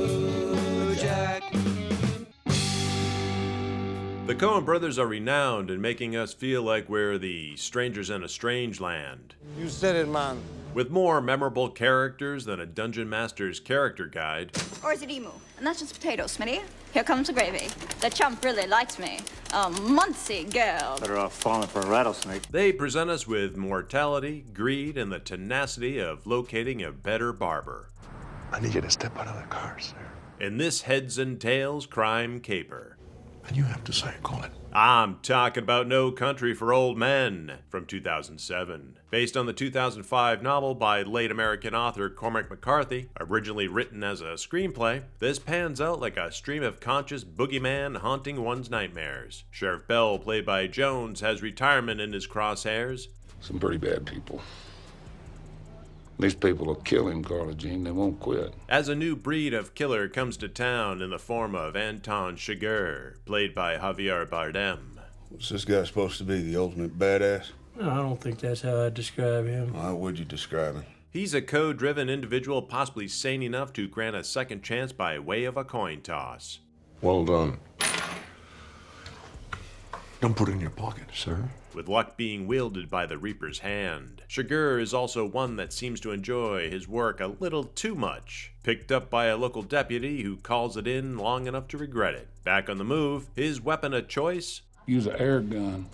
Cthulhu Jack. The Coen brothers are renowned in making us feel like we're the strangers in a strange land. You said it, man. With more memorable characters than a dungeon master's character guide. Or is it emu? And that's just potatoes, Smitty. Here comes the gravy. The chump really likes me. A Muncie girl. Better off falling for a rattlesnake. They present us with mortality, greed, and the tenacity of locating a better barber. I need you to step out of the car, sir. In this heads and tails crime caper. And you have to say, call it. I'm talking about No Country for Old Men from 2007. Based on the 2005 novel by late American author Cormac McCarthy, originally written as a screenplay, this pans out like a stream of conscious boogeyman haunting one's nightmares. Sheriff Bell, played by Jones, has retirement in his crosshairs. Some pretty bad people. These people will kill him, Carla Jean. They won't quit. As a new breed of killer comes to town in the form of Anton Chigurh, played by Javier Bardem. Was this guy supposed to be the ultimate badass? No, I don't think that's how I'd describe him. How would you describe him? He's a code-driven individual possibly sane enough to grant a second chance by way of a coin toss. Well done. Don't put it in your pocket, sir. With luck being wielded by the Reaper's hand. Chigurh is also one that seems to enjoy his work a little too much. Picked up by a local deputy who calls it in long enough to regret it. Back on the move, his weapon of choice? Use an air gun.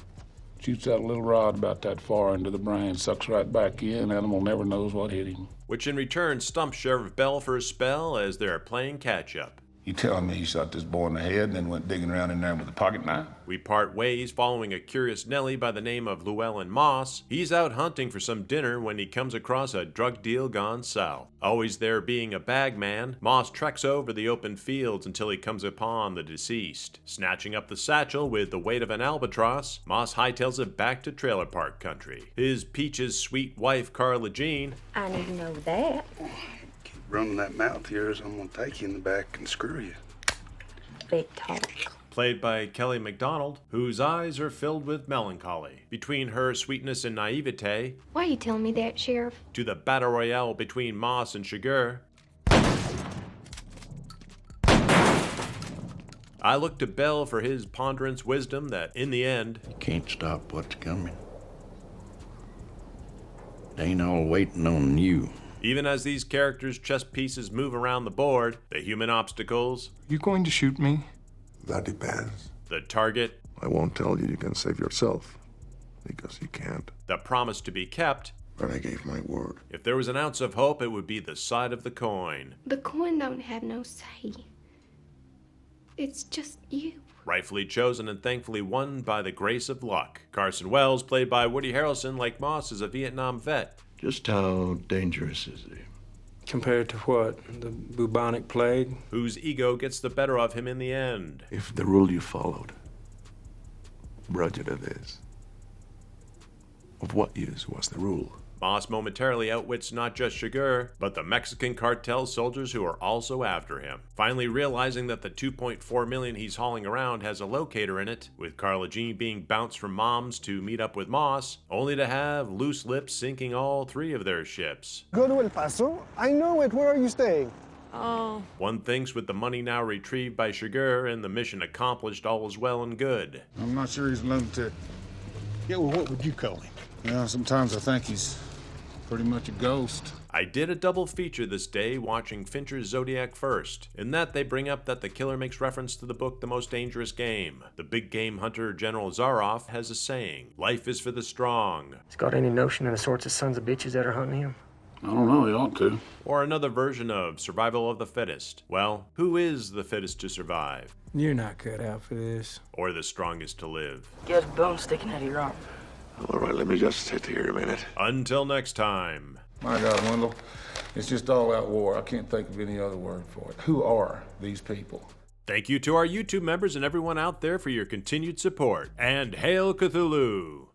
Shoots out a little rod about that far into the brain, sucks right back in, animal never knows what hit him. Which in return stumps Sheriff Bell for a spell as they're playing catch-up. You telling me he shot this boy in the head and then went digging around in there with a pocket knife? We part ways following a curious Nellie by the name of Llewellyn Moss. He's out hunting for some dinner when he comes across a drug deal gone south. Always there being a bag man, Moss treks over the open fields until he comes upon the deceased. Snatching up the satchel with the weight of an albatross, Moss hightails it back to Trailer Park Country. His Peach's sweet wife, Carla Jean. I need to know that. Running that mouth of yours, I'm gonna take you in the back and screw you. Big talk. Played by Kelly MacDonald, whose eyes are filled with melancholy. Between her sweetness and naivete, Why are you telling me that, Sheriff? to the battle royale between Moss and Chigurh. I look to Bell for his ponderance wisdom that, in the end, You can't stop what's coming. It ain't all waiting on you. even as these characters' chess pieces move around the board, the human obstacles, You going to shoot me? That depends. the target, I won't tell you can save yourself, because you can't. the promise to be kept. But I gave my word. If there was an ounce of hope, it would be the side of the coin. The coin don't have no say. It's just you. Rightfully chosen and thankfully won by the grace of luck. Carson Wells, played by Woody Harrelson, like Moss, is a Vietnam vet. Just how dangerous is he? Compared to what? The bubonic plague? Whose ego gets the better of him in the end. If the rule you followed, Roger it is. Of what use was the rule? Moss momentarily outwits not just Chigurh, but the Mexican cartel soldiers who are also after him. Finally realizing that the $2.4 million he's hauling around has a locator in it, with Carla Jean being bounced from Mom's to meet up with Moss, only to have loose lips sinking all three of their ships. Go to El Paso? I know it. Where are you staying? Oh. One thinks with the money now retrieved by Chigurh and the mission accomplished, all is well and good. I'm not sure he's a lunatic. Yeah, well, what would you call him? Yeah, sometimes I think he's pretty much a ghost. I did a double feature this day watching Fincher's Zodiac first. In that they bring up that the killer makes reference to the book The Most Dangerous Game. The big game hunter General Zaroff has a saying, life is for the strong. He's got any notion of the sorts of sons of bitches that are hunting him? I don't know, he ought to. Or another version of survival of the fittest. Well, who is the fittest to survive? You're not cut out for this. Or the strongest to live? Get a bone sticking out of your arm. All right, let me just sit here a minute. Until next time. My God, Wendell, it's just all-out war. I can't think of any other word for it. Who are these people? Thank you to our YouTube members and everyone out there for your continued support. And Hail Cthulhu!